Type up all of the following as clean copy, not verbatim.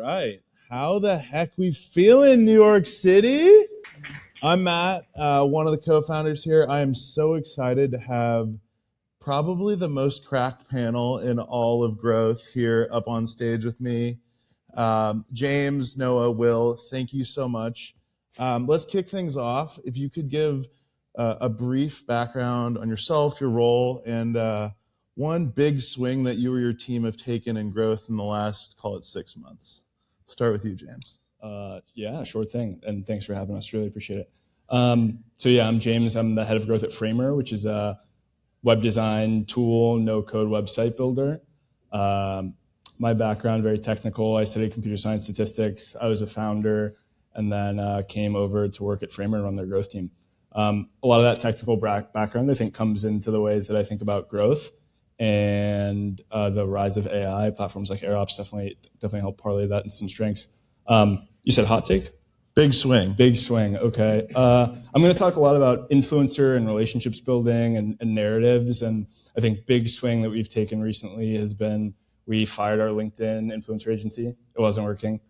right. How the heck we feeling, New York City? I'm Matt, one of the co-founders here. I am so excited to have probably the most cracked panel in all of growth here up on stage with me. James, Noah, Will, thank you so much. Let's kick things off. If you could give a brief background on yourself, your role, and one big swing that you or your team have taken in growth in the last, call it 6 months. Start with you, James. Yeah, sure thing. And thanks for having us. Really appreciate it. I'm James. I'm the head of growth at Framer, which is a web design tool, no-code website builder. My background, very technical. I studied computer science statistics. I was a founder and then came over to work at Framer and run their growth team. A lot of that technical background, I think, comes into the ways that I think about growth. And the rise of AI platforms like AirOps definitely help parlay that into some strengths. You said hot take? Big swing. Big swing, okay. I'm going to talk a lot about influencer and relationships building and narratives. And I think big swing that we've taken recently has been we fired our LinkedIn influencer agency. It wasn't working.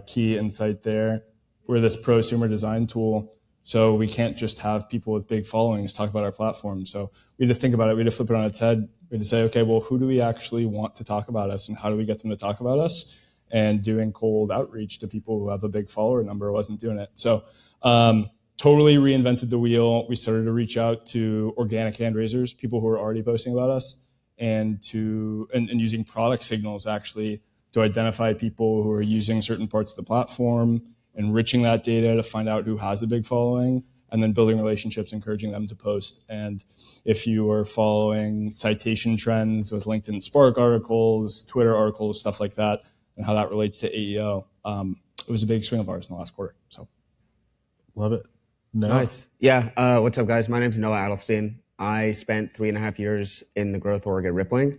Key insight there. We're this prosumer design tool. So we can't just have people with big followings talk about our platform. So we had to think about it. We had to flip it on its head. We had to say, okay, well, who do we actually want to talk about us and how do we get them to talk about us? And doing cold outreach to people who have a big follower number wasn't doing it. So totally reinvented the wheel. We started to reach out to organic hand raisers, people who are already posting about us, and using product signals actually to identify people who are using certain parts of the platform, enriching that data to find out who has a big following, and then building relationships, encouraging them to post. And if you are following citation trends with LinkedIn Spark articles, Twitter articles, stuff like that, and how that relates to AEO, it was a big swing of ours in the last quarter. So, love it. Noah. Nice. Yeah. What's up, guys? My name's Noah Adelstein. I spent 3.5 years in the growth org at Rippling.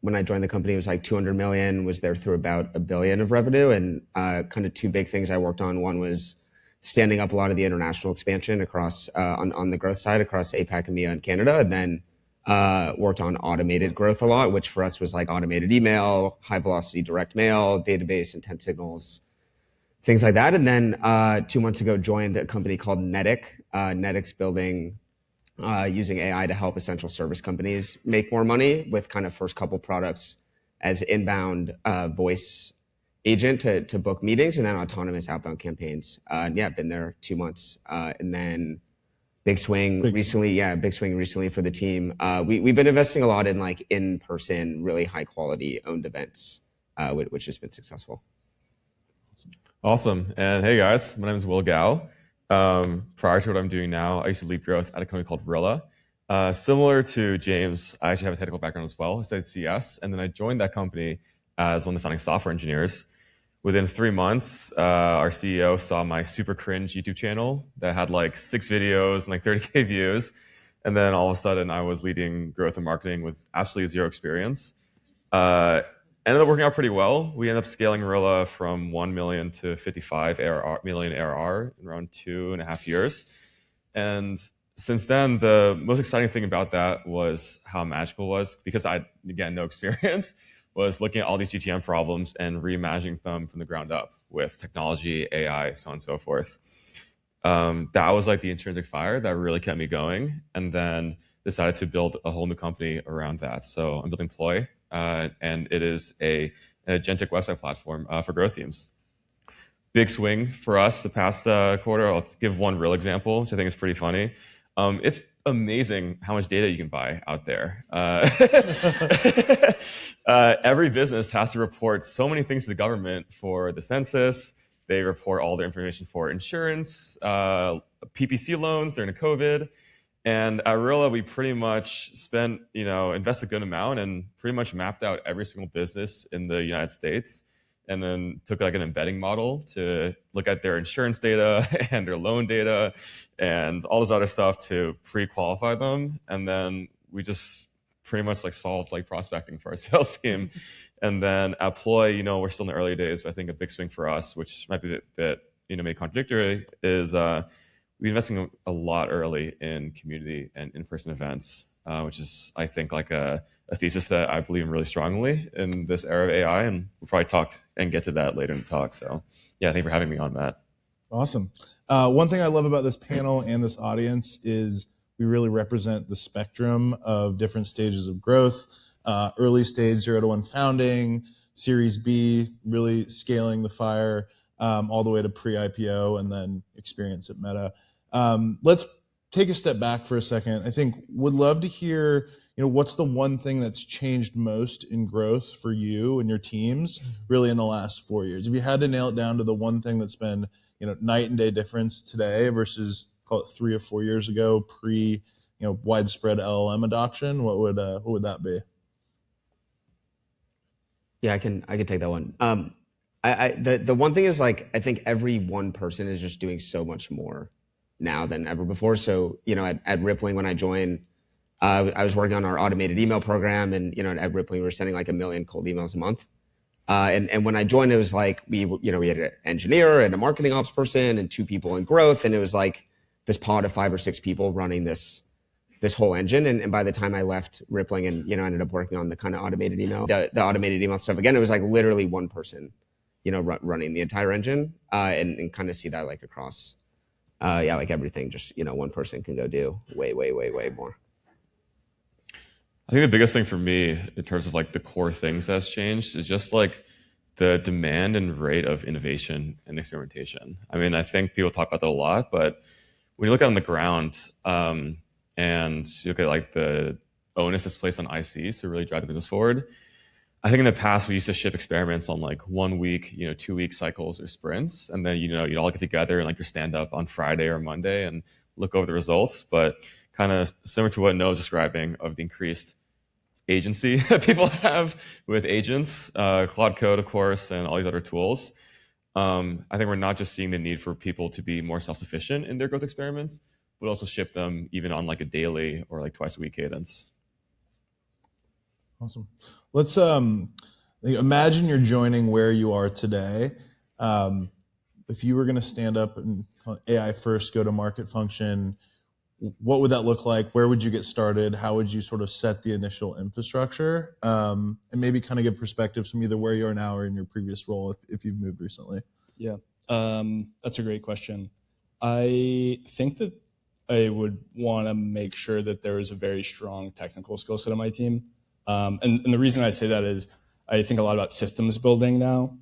When I joined the company, it was like 200 million, was there through about $1 billion of revenue. And kind of two big things I worked on. One was standing up a lot of the international expansion across on the growth side across APAC, EMEA, and Canada. And then worked on automated growth a lot, which for us was like automated email, high velocity direct mail, database, intent signals, things like that. And then 2 months ago, joined a company called Netic. Netic's building using AI to help essential service companies make more money with kind of first couple products as inbound voice agent to book meetings and then autonomous outbound campaigns. Yeah, been there 2 months. And then big swing recently for the team. We've been investing a lot in like in-person, really high quality owned events, which has been successful. Awesome. And hey guys, my name is Will Gao. Prior to what I'm doing now, I used to lead growth at a company called Rilla. Similar to James, I actually have a technical background as well. I studied CS, and then I joined that company as one of the founding software engineers. Within 3 months, our CEO saw my super cringe YouTube channel that had like 6 videos and like 30K views. And then all of a sudden I was leading growth and marketing with absolutely zero experience. Ended up working out pretty well. We ended up scaling Rilla from 1 million to 55 million ARR in around 2.5 years. And since then, the most exciting thing about that was how magical it was, because I, again, no experience, was looking at all these GTM problems and reimagining them from the ground up with technology, AI, so on and so forth. That was like the intrinsic fire that really kept me going, and then decided to build a whole new company around that. So I'm building Ploy, and it is an agentic website platform for growth teams. Big swing for us the past quarter. I'll give one real example, which I think is pretty funny. It's amazing how much data you can buy out there. Every business has to report so many things to the government for the census. They report all their information for insurance, PPC loans during the COVID. And at Rilla, we pretty much invest a good amount and pretty much mapped out every single business in the United States, and then took like an embedding model to look at their insurance data and their loan data and all this other stuff to pre-qualify them. And then we just pretty much like solved like prospecting for our sales team. And then at Ploy, we're still in the early days, but I think a big swing for us, which might be a bit maybe contradictory, is we're investing a lot early in community and in-person events, which is, I think, like a a thesis that I believe in really strongly in this era of AI, and we'll probably talk and get to that later in the talk. So yeah, thank you for having me on, Matt. Awesome. One thing I love about this panel and this audience is we really represent the spectrum of different stages of growth. Early stage 0 to 1 founding, Series B, really scaling the fire, all the way to pre-IPO and then experience at Meta. Let's take a step back for a second. I think would love to hear, what's the one thing that's changed most in growth for you and your teams really in the last 4 years? If you had to nail it down to the one thing that's been, night and day difference today versus call it 3 or 4 years ago, pre, widespread LLM adoption, what would that be? Yeah, I can take that one. The one thing is, like, I think every one person is just doing so much more now than ever before. So, at Rippling, when I joined, I was working on our automated email program, and, at Rippling, we were sending like 1 million cold emails a month. And when I joined, it was like, we had an engineer and a marketing ops person and 2 people in growth. And it was like this pod of 5 or 6 people running this whole engine. And by the time I left Rippling and, ended up working on the kind of automated email, the automated email stuff, again, it was like literally one person, running the entire engine, and kind of see that like across, like everything, just, one person can go do way, way, way, way more. I think the biggest thing for me in terms of like the core things that's changed is just like the demand and rate of innovation and experimentation. I mean, I think people talk about that a lot, but when you look out on the ground, and you look at like the onus that's placed on ICs to really drive the business forward, I think in the past we used to ship experiments on like 1 week, 2 week cycles or sprints, and then you'd all get together and like your stand up on Friday or Monday and look over the results. But kind of similar to what Noah's describing of the increased agency that people have with agents, Claude Code, of course, and all these other tools. I think we're not just seeing the need for people to be more self-sufficient in their growth experiments, but also ship them even on like a daily or like twice a week cadence. Awesome. Let's imagine you're joining where you are today. If you were going to stand up and AI first go to market function, what would that look like? Where would you get started? How would you sort of set the initial infrastructure? And maybe kind of give perspectives from either where you are now or in your previous role if you've moved recently. Yeah, that's a great question. I think that I would want to make sure that there is a very strong technical skill set on my team. And the reason I say that is I think a lot about systems building now.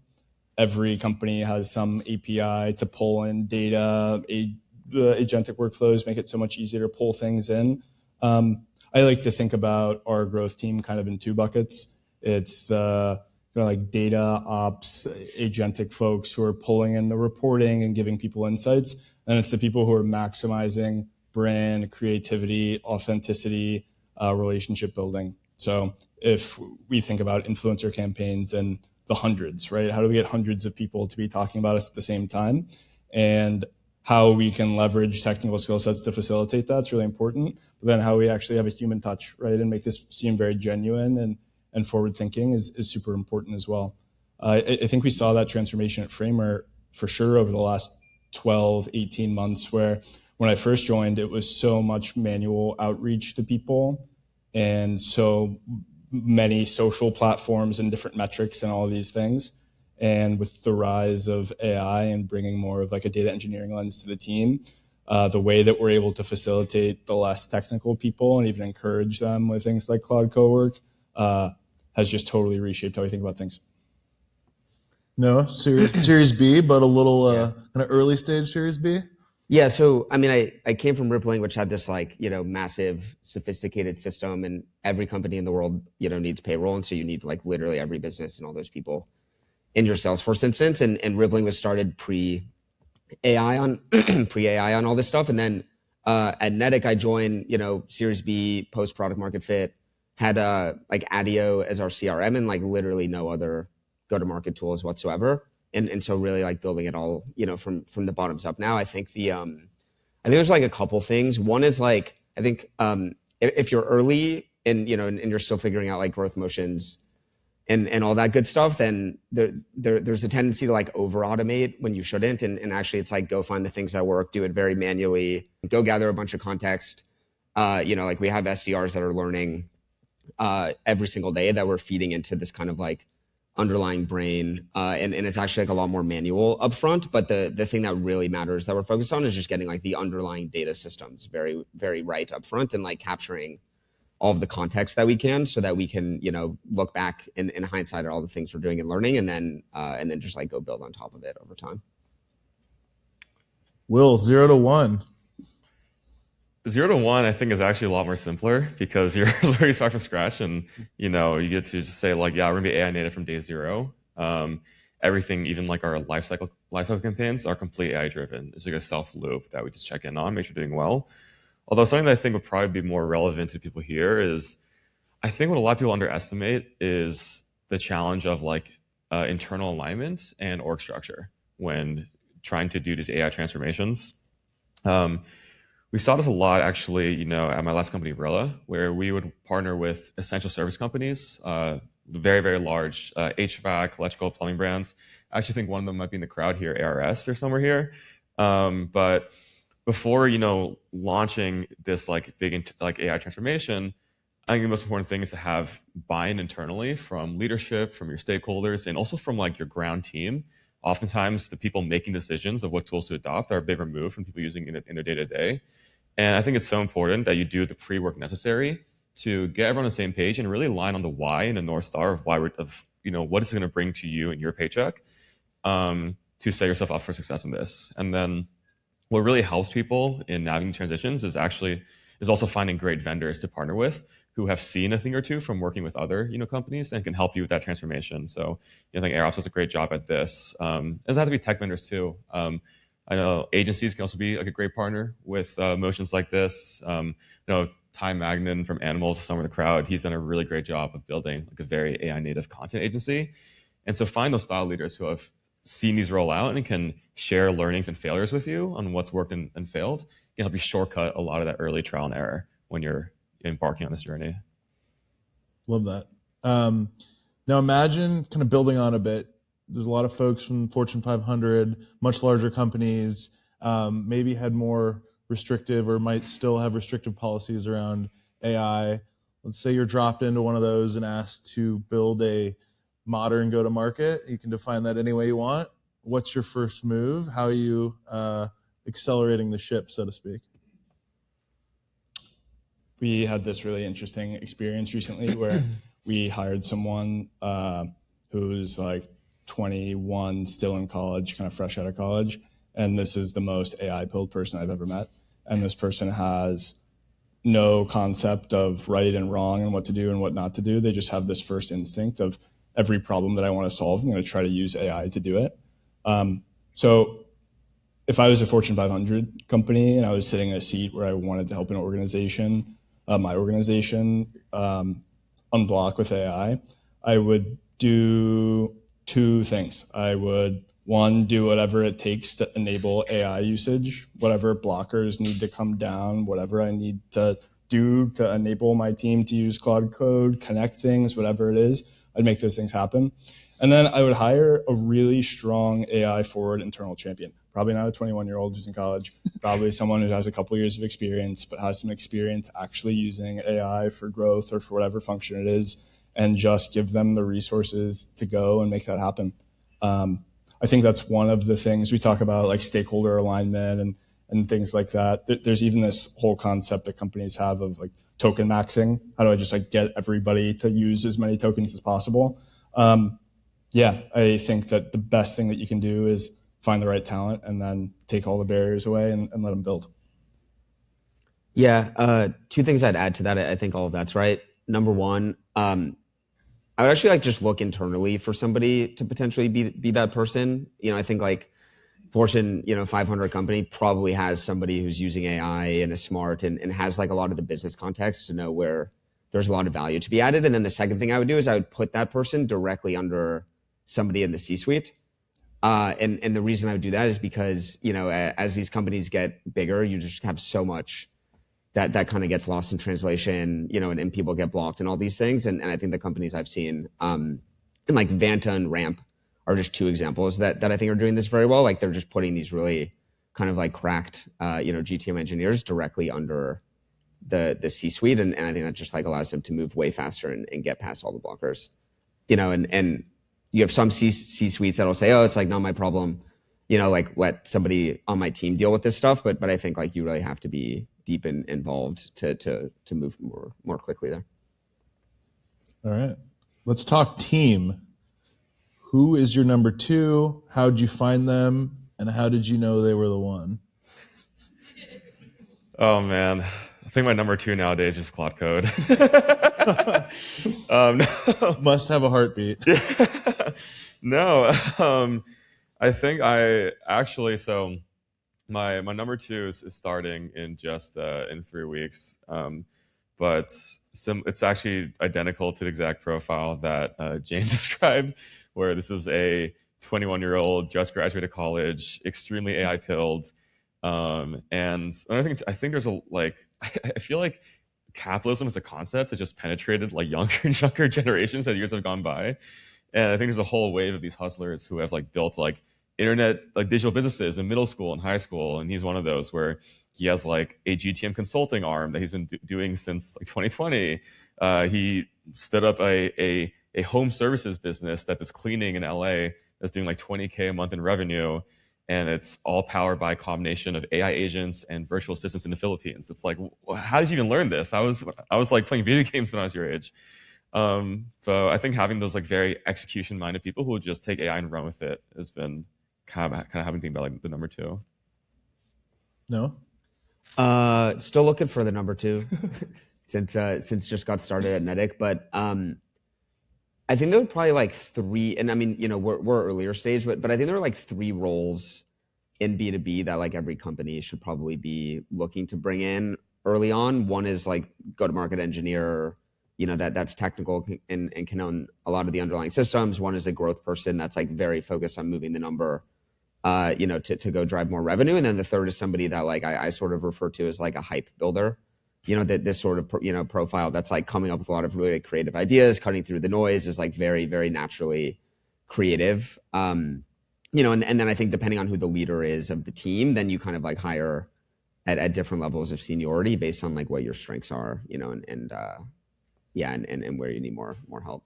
Every company has some API to pull in data, the agentic workflows make it so much easier to pull things in. I like to think about our growth team kind of in 2 buckets. It's the like data ops, agentic folks who are pulling in the reporting and giving people insights. And it's the people who are maximizing brand, creativity, authenticity, relationship building. So if we think about influencer campaigns and the hundreds, right? How do we get hundreds of people to be talking about us at the same time? And how we can leverage technical skill sets to facilitate that's really important. But then how we actually have a human touch, right? And make this seem very genuine and forward thinking is super important as well. I think we saw that transformation at Framer for sure over the last 12, 18 months, where when I first joined, it was so much manual outreach to people and so many social platforms and different metrics and all of these things. And with the rise of AI and bringing more of like a data engineering lens to the team, the way that we're able to facilitate the less technical people and even encourage them with things like Cloud Cowork has just totally reshaped how we think about things. No, Series B, but a little kind of early stage Series B? Yeah, so I mean, I came from Rippling, which had this like, massive, sophisticated system, and every company in the world, needs payroll. And so you need like literally every business and all those people in your Salesforce instance, and Rippling was started pre-AI on all this stuff. And then at Netic, I joined, Series B, post product market fit, had like Adio as our CRM and like literally no other go-to-market tools whatsoever. And so really like building it all, from the bottoms up. Now I think I think there's like a couple things. One is like, I think if you're early and, and you're still figuring out like growth motions and all that good stuff, then there's a tendency to like over automate when you shouldn't. And actually it's like, go find the things that work, do it very manually, go gather a bunch of context. Like we have SDRs that are learning every single day that we're feeding into this kind of like underlying brain. And it's actually like a lot more manual upfront. But the thing that really matters that we're focused on is just getting like the underlying data systems very, very right upfront and like capturing all of the context that we can so that we can, you know, look back in hindsight at all the things we're doing and learning and then just like go build on top of it over time. Will, 0 to 1. 0 to 1, I think, is actually a lot more simpler because you're literally starting from scratch, and you know you get to just say like, yeah, we're gonna be AI native from day 0. Everything, even like our lifecycle campaigns, are complete AI driven. It's like a self loop that we just check in on, make sure you're doing well. Although something that I think would probably be more relevant to people here is, I think what a lot of people underestimate is the challenge of like internal alignment and org structure when trying to do these AI transformations. We saw this a lot, actually, you know, at my last company, Rilla, where we would partner with essential service companies, very, very large HVAC, electrical, plumbing brands. I actually think one of them might be in the crowd here, ARS or somewhere here. But before, you know, launching this like big like AI transformation, I think the most important thing is to have buy-in internally from leadership, from your stakeholders, and also from like your ground team. Oftentimes, the people making decisions of what tools to adopt are a bit removed from people using it in their day-to-day. And I think it's so important that you do the pre-work necessary to get everyone on the same page and really align on the why and the North Star of why you know, what it's going to bring to you and your paycheck to set yourself up for success in this. And then what really helps people in navigating transitions is also finding great vendors to partner with who have seen a thing or two from working with other, you know, companies and can help you with that transformation. So I think AirOps does a great job at this. It doesn't have to be tech vendors too. I know agencies can also be like a great partner with motions like this. You know, Ty Magnan from Animals, somewhere in the crowd, he's done a really great job of building like a very AI native content agency. And so find those style leaders who have seen these roll out and can share learnings and failures with you on what's worked and failed. Can help you shortcut a lot of that early trial and error when you're embarking on this journey. Love that. Now imagine kind of building on a bit. There's a lot of folks from Fortune 500, much larger companies, maybe had more restrictive or might still have restrictive policies around AI. Let's say you're dropped into one of those and asked to build a modern go-to-market. You can define that any way you want. What's your first move? How are you accelerating the ship, so to speak? We had this really interesting experience recently where we hired someone who's like 21, still in college, kind of fresh out of college. And this is the most AI-pilled person I've ever met. And this person has no concept of right and wrong and what to do and what not to do. They just have this first instinct of every problem that I want to solve, I'm going to try to use AI to do it. So if I was a Fortune 500 company and I was sitting in a seat where I wanted to help an organization, my organization, unblock with AI, I would do two things. I would, one, do whatever it takes to enable AI usage, whatever blockers need to come down, whatever I need to do to enable my team to use Claude Code, connect things, whatever it is, I'd make those things happen. And then I would hire a really strong AI forward internal champion. Probably not a 21-year-old who's in college, probably someone who has a couple years of experience, but has some experience actually using AI for growth or for whatever function it is, and just give them the resources to go and make that happen. I think that's one of the things we talk about, like stakeholder alignment and things like that. There's even this whole concept that companies have of like token maxing. How do I just like get everybody to use as many tokens as possible? Yeah, I think that the best thing that you can do is find the right talent and then take all the barriers away and let them build. Yeah, two things I'd add to that. I think all of that's right. Number one, I would actually like just look internally for somebody to potentially be that person. You know, I think like Fortune, 500 company probably has somebody who's using AI and is smart and has like a lot of the business context to know where there's a lot of value to be added. And then the second thing I would do is I would put that person directly under somebody in the C-suite. And the reason I would do that is because, as these companies get bigger, you just have so much that kind of gets lost in translation, and people get blocked and all these things. And I think the companies I've seen, and like Vanta and Ramp are just two examples that I think are doing this very well. Like they're just putting these really kind of like cracked, GTM engineers directly under the C-suite, and I think that just like allows them to move way faster and get past all the blockers. And you have some C-suites that'll say, oh, it's like not my problem, like let somebody on my team deal with this stuff. But I think like you really have to be deep and involved to move more quickly there. All right, let's talk team. Who is your number two? How did you find them? And how did you know they were the one? Oh man, I think my number two nowadays is Cloud Code. Must have a heartbeat. No, I think I actually, so my number two is starting in just in 3 weeks. But it's actually identical to the exact profile that James described, where this is a 21-year-old, just graduated college, extremely AI pilled. And another thing, I think there's I feel like capitalism as a concept has just penetrated like younger and younger generations as years have gone by. And I think there's a whole wave of these hustlers who have like built like internet, like digital businesses in middle school and high school. And he's one of those where he has like a GTM consulting arm that he's been doing since like 2020. He stood up a home services business that is cleaning in LA that's doing like 20K a month in revenue. And it's all powered by a combination of AI agents and virtual assistants in the Philippines. It's like, how did you even learn this? I was like playing video games when I was your age. So I think having those like very execution-minded people who just take AI and run with it has been kind of having to think about like the number two. No? Still looking for the number two since just got started at Netic, but I think there were probably like three, and I mean, we're earlier stage, but I think there are like 3 roles in B2B that like every company should probably be looking to bring in early on. One is like go-to-market engineer, that's technical and can own a lot of the underlying systems. One is a growth person that's like very focused on moving the number, to go drive more revenue. And then the third is somebody that like I sort of refer to as like a hype builder. This sort of, profile that's like coming up with a lot of really creative ideas, cutting through the noise, is like very, very naturally creative. And then I think depending on who the leader is of the team, then you kind of like hire at different levels of seniority based on like what your strengths are, and where you need more help.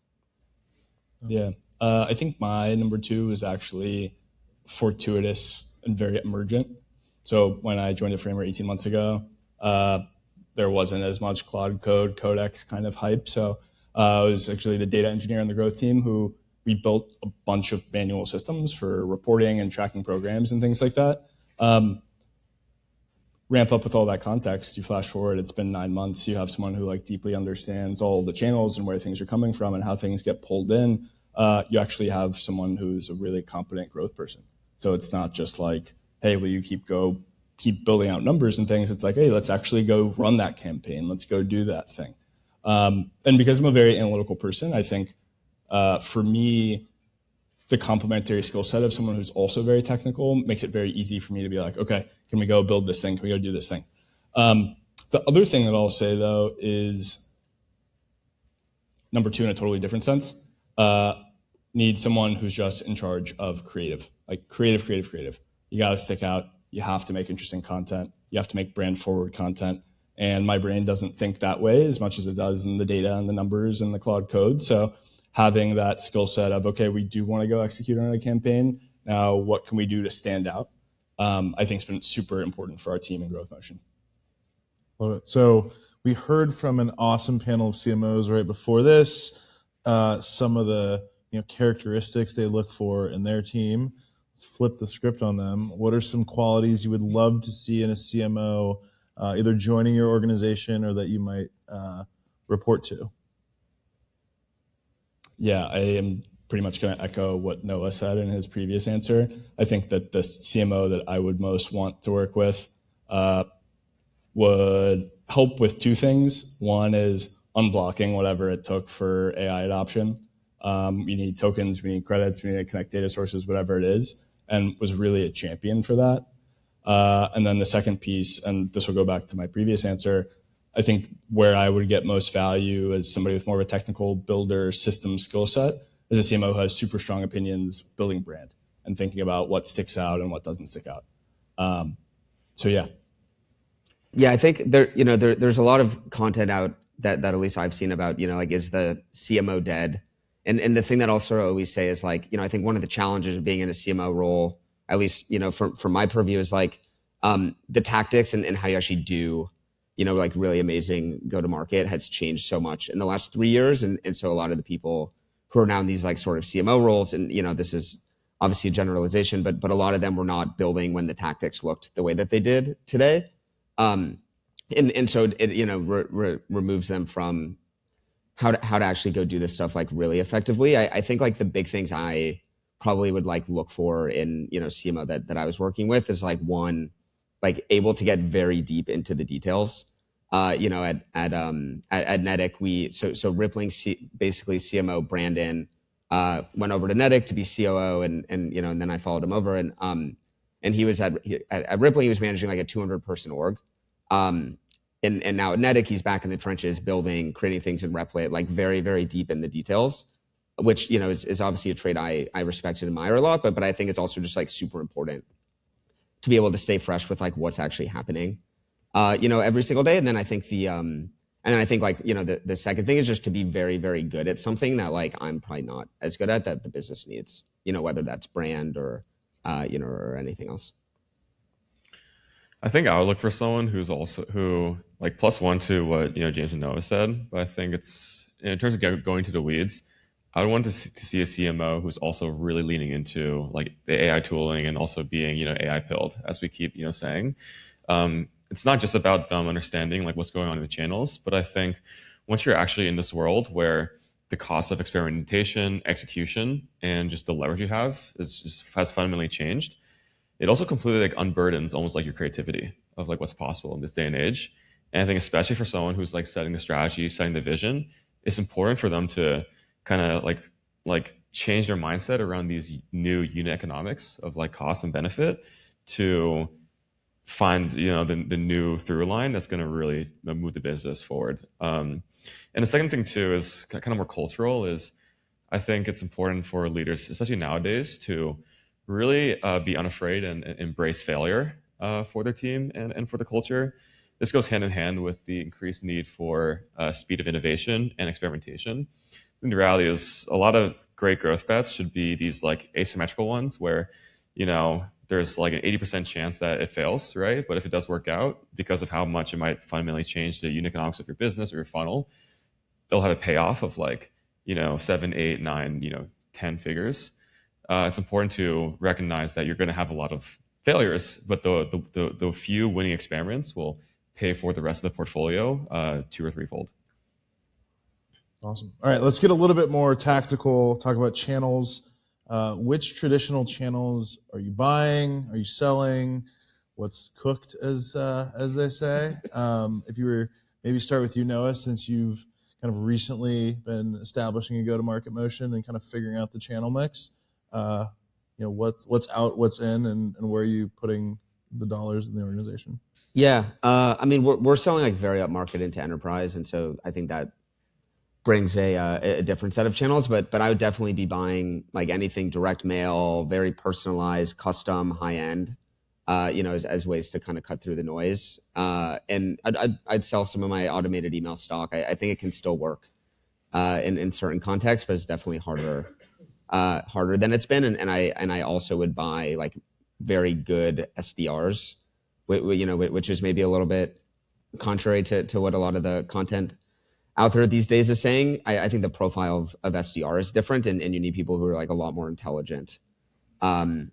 Yeah. I think my number two is actually fortuitous and very emergent. So when I joined Framer 18 months ago, there wasn't as much Cloud Code, Codex kind of hype. So I was actually the data engineer on the growth team who we built a bunch of manual systems for reporting and tracking programs and things like that. Ramp up with all that context, you flash forward, it's been 9 months, you have someone who like deeply understands all the channels and where things are coming from and how things get pulled in. You actually have someone who's a really competent growth person. So it's not just like, hey, will you keep building out numbers and things. It's like, hey, let's actually go run that campaign. Let's go do that thing. And because I'm a very analytical person, I think for me, the complementary skill set of someone who's also very technical makes it very easy for me to be like, okay, can we go build this thing? Can we go do this thing? The other thing that I'll say though is number two in a totally different sense. Need someone who's just in charge of creative, like creative. You got to stick out. You have to make interesting content. You have to make brand forward content. And my brain doesn't think that way as much as it does in the data and the numbers and the Cloud Code. So having that skill set of, okay, we do want to go execute on a campaign. Now, what can we do to stand out? I think it's been super important for our team and growth motion. So we heard from an awesome panel of CMOs right before this, some of the characteristics they look for in their team. Let's flip the script on them. What are some qualities you would love to see in a CMO, either joining your organization or that you might report to? Yeah, I am pretty much going to echo what Noah said in his previous answer. I think that the CMO that I would most want to work with would help with two things. One is unblocking whatever it took for AI adoption. We need tokens, we need credits, we need to connect data sources, whatever it is, and was really a champion for that. And then the second piece, and this will go back to my previous answer, I think where I would get most value as somebody with more of a technical builder system skill set is a CMO who has super strong opinions building brand and thinking about what sticks out and what doesn't stick out. So yeah. Yeah, I think there's a lot of content out that at least I've seen about, like, is the CMO dead? And the thing that I'll sort of always say is like, I think one of the challenges of being in a CMO role, at least, from my purview, is like the tactics and how you actually do, like really amazing go to market has changed so much in the last 3 years. And so a lot of the people who are now in these like sort of CMO roles, and this is obviously a generalization, but a lot of them were not building when the tactics looked the way that they did today. And so it removes them from how to actually go do this stuff like really effectively. I think like the big things I probably would like look for in CMO that I was working with is like, one, like able to get very deep into the details. At Netic, so Rippling basically CMO Brandon went over to Netic to be COO, and then I followed him over, and he was at Rippling, he was managing like a 200-person org. And now at Netic, he's back in the trenches, building, creating things in Replit, like very, very deep in the details, which is obviously a trait I respect and admire a lot. But I think it's also just like super important to be able to stay fresh with like what's actually happening, every single day. And then I think the second thing is just to be very, very good at something that like I'm probably not as good at, that the business needs, whether that's brand or or anything else. I think I would look for someone who like +1 to what James and Noah said. But I think it's, in terms of going to the weeds, I would want to see a CMO who's also really leaning into like the AI tooling and also being AI pilled, as we keep saying. It's not just about them understanding like what's going on in the channels, but I think once you're actually in this world where the cost of experimentation, execution, and just the leverage you have has fundamentally changed, it also completely like unburdens almost like your creativity of like what's possible in this day and age. And I think especially for someone who's like setting the strategy, setting the vision, it's important for them to kind of like change their mindset around these new unit economics of like cost and benefit to find the new through line that's going to really move the business forward. And the second thing too is kind of more cultural. Is I think it's important for leaders, especially nowadays, to really be unafraid and embrace failure for their team and for the culture. This goes hand in hand with the increased need for speed of innovation and experimentation. And the reality is a lot of great growth bets should be these like asymmetrical ones where, there's like an 80% chance that it fails, right? But if it does work out, because of how much it might fundamentally change the unit economics of your business or your funnel, it'll have a payoff of like, 7, 8, 9, 10 figures. It's important to recognize that you're going to have a lot of failures, but the few winning experiments will pay for the rest of the portfolio 2 or 3-fold. Awesome. All right, let's get a little bit more tactical, talk about channels. Which traditional channels are you buying? Are you selling? What's cooked, as they say? If you were, maybe start with you, Noah, since you've kind of recently been establishing a go-to-market motion and kind of figuring out the channel mix. What's out, what's in, and where are you putting the dollars in the organization? Yeah, I mean, we're selling like very upmarket into enterprise, and so I think that brings a different set of channels. But I would definitely be buying like anything direct mail, very personalized, custom, high end, as ways to kind of cut through the noise. And I'd sell some of my automated email stock. I think it can still work in certain contexts, but it's definitely harder than it's been. And I also would buy like very good SDRs, which is maybe a little bit contrary to what a lot of the content out there these days is saying. I think the profile of SDR is different, and you need people who are like a lot more intelligent. And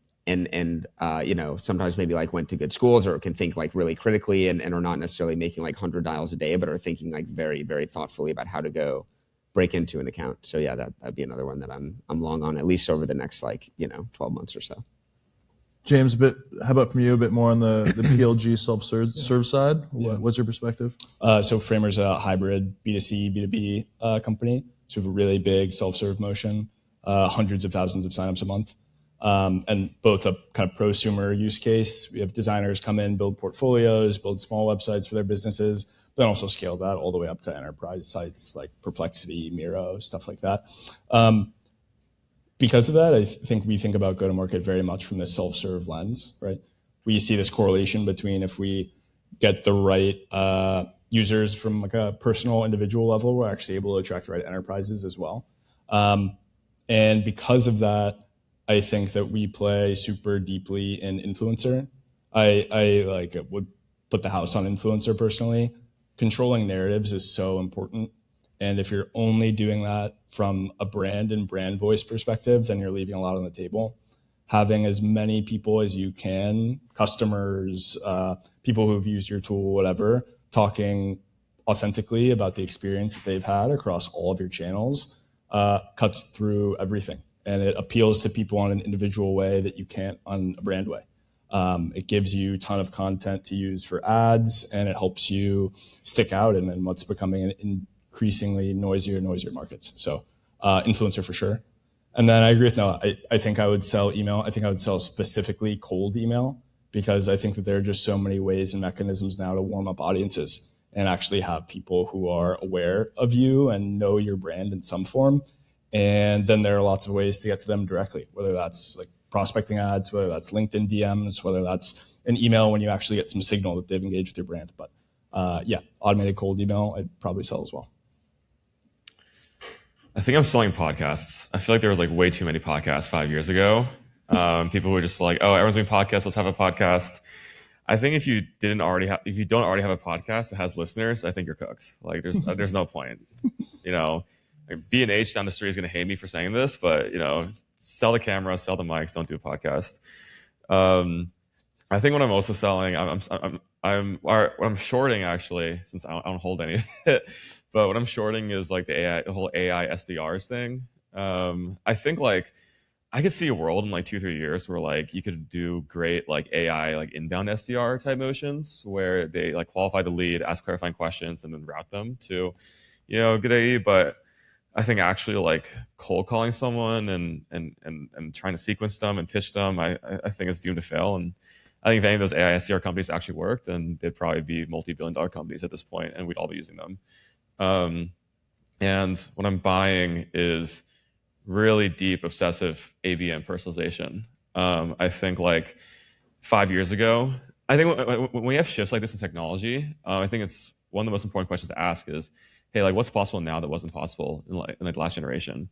sometimes maybe like went to good schools or can think like really critically and are not necessarily making like 100 dials a day, but are thinking like very, very thoughtfully about how to go break into an account. So yeah, that'd be another one that I'm long on, at least over the next 12 months or so. James, how about from you, a bit more on the PLG self-serve side? What's your perspective? So Framer's a hybrid B2C, B2B company. So we have a really big self-serve motion, hundreds of thousands of signups a month. And both a kind of prosumer use case. We have designers come in, build portfolios, build small websites for their businesses, but then also scale that all the way up to enterprise sites like Perplexity, Miro, stuff like that. Because of that, I think we think about go-to-market very much from this self-serve lens, right? We see this correlation between if we get the right users from like a personal individual level, we're actually able to attract the right enterprises as well. And because of that, I think that we play super deeply in influencer. I like would put the house on influencer personally. Controlling narratives is so important. And if you're only doing that from a brand and brand voice perspective, then you're leaving a lot on the table. Having as many people as you can, customers, people who've used your tool, whatever, talking authentically about the experience that they've had across all of your channels cuts through everything. And it appeals to people on an individual way that you can't on a brand way. It gives you a ton of content to use for ads, and it helps you stick out in what's becoming an increasingly noisier markets. So influencer for sure. And then I agree with Noah. I think I would sell email. I think I would sell specifically cold email, because I think that there are just so many ways and mechanisms now to warm up audiences and actually have people who are aware of you and know your brand in some form. And then there are lots of ways to get to them directly, whether that's like prospecting ads, whether that's LinkedIn DMs, whether that's an email when you actually get some signal that they've engaged with your brand. But yeah, automated cold email, I'd probably sell as well. I think I'm selling podcasts. I feel like there was like way too many podcasts 5 years ago. People were just like, "Oh, everyone's doing podcasts. Let's have a podcast." I think if you don't already have a podcast that has listeners, I think you're cooked. Like, there's no point. You know, like B&H down the street is going to hate me for saying this, but you know, sell the camera, sell the mics, don't do a podcast. I think what I'm also selling, what I'm shorting actually, since I don't hold any of it. But what I'm shorting is like the whole AI SDRs thing. I think like I could see a world in like 2-3 years where like you could do great like AI like inbound SDR type motions where they like qualify the lead, ask clarifying questions, and then route them to, you know, good AE. But I think actually like cold calling someone and trying to sequence them and pitch them, I think it's doomed to fail. And I think if any of those AI SDR companies actually worked, then they'd probably be multi-billion-dollar companies at this point, and we'd all be using them. And what I'm buying is really deep, obsessive ABM personalization. I think like 5 years ago, I think when we have shifts like this in technology, I think it's one of the most important questions to ask is, hey, like what's possible now that wasn't possible in like last generation?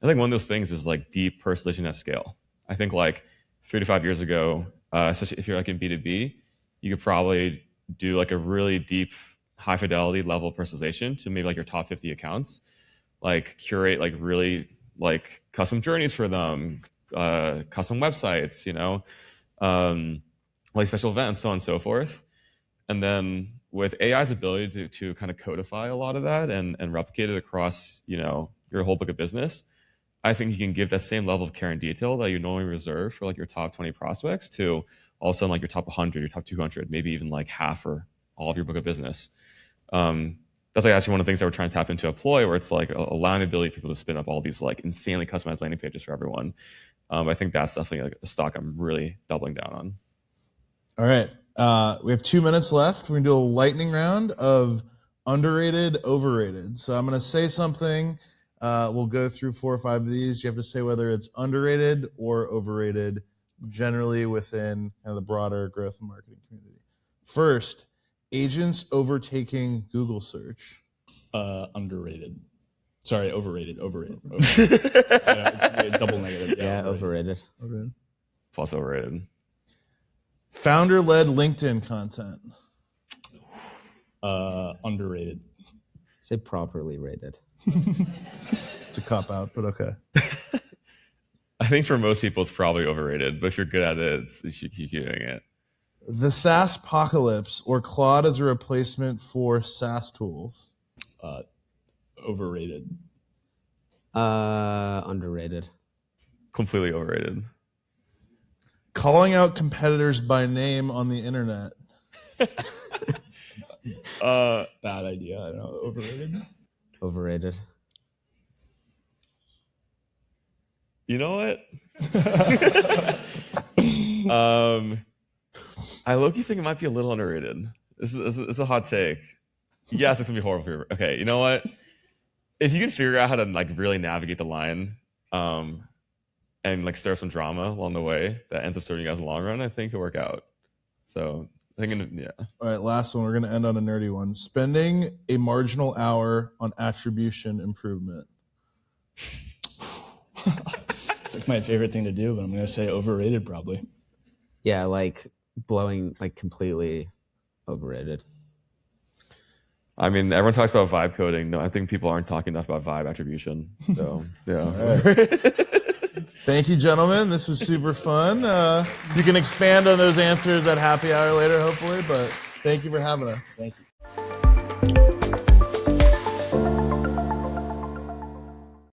I think one of those things is like deep personalization at scale. I think like 3 to 5 years ago, especially if you're like in B2B, you could probably do like a really deep, high fidelity level of personalization to maybe like your top 50 accounts, like curate like really like custom journeys for them, custom websites, you know, like special events, so on and so forth. And then with AI's ability to kind of codify a lot of that and replicate it across, you know, your whole book of business, I think you can give that same level of care and detail that you normally reserve for like your top 20 prospects to also like your top 100, your top 200, maybe even like half or all of your book of business. That's like actually one of the things that we're trying to tap into at Ploy, where it's like allowing the ability for people to spin up all these like insanely customized landing pages for everyone. I think that's definitely like a stock I'm really doubling down on. All right. We have 2 minutes left. We're going to do a lightning round of underrated, overrated. So I'm going to say something. We'll go through 4 or 5 of these. You have to say whether it's underrated or overrated, generally within kind of the broader growth and marketing community. First, agents overtaking Google search. Underrated. Sorry, overrated. It's a double negative. Yeah, overrated. Plus overrated. Founder-led LinkedIn content. Underrated. Say properly rated. It's a cop-out, but okay. I think for most people it's probably overrated, but if you're good at it, you should keep doing it. The SaaS apocalypse or Claude as a replacement for SaaS tools. Overrated. Underrated. Completely overrated. Calling out competitors by name on the internet. Bad idea. I don't know. Overrated. Overrated. You know what? I low-key think it might be a little underrated. This is a hot take. Yes, it's gonna be horrible for you. Okay, you know what? If you can figure out how to like really navigate the line, and like stir some drama along the way that ends up serving you guys in the long run, I think it'll work out. So I think, yeah. All right, last one. We're going to end on a nerdy one. Spending a marginal hour on attribution improvement. It's like my favorite thing to do, but I'm going to say overrated probably. Yeah, like blowing, like completely overrated. I mean, everyone talks about vibe coding. No, I think people aren't talking enough about vibe attribution. So, yeah. Thank you, gentlemen. This was super fun. You can expand on those answers at happy hour later, hopefully, but thank you for having us. Thank you.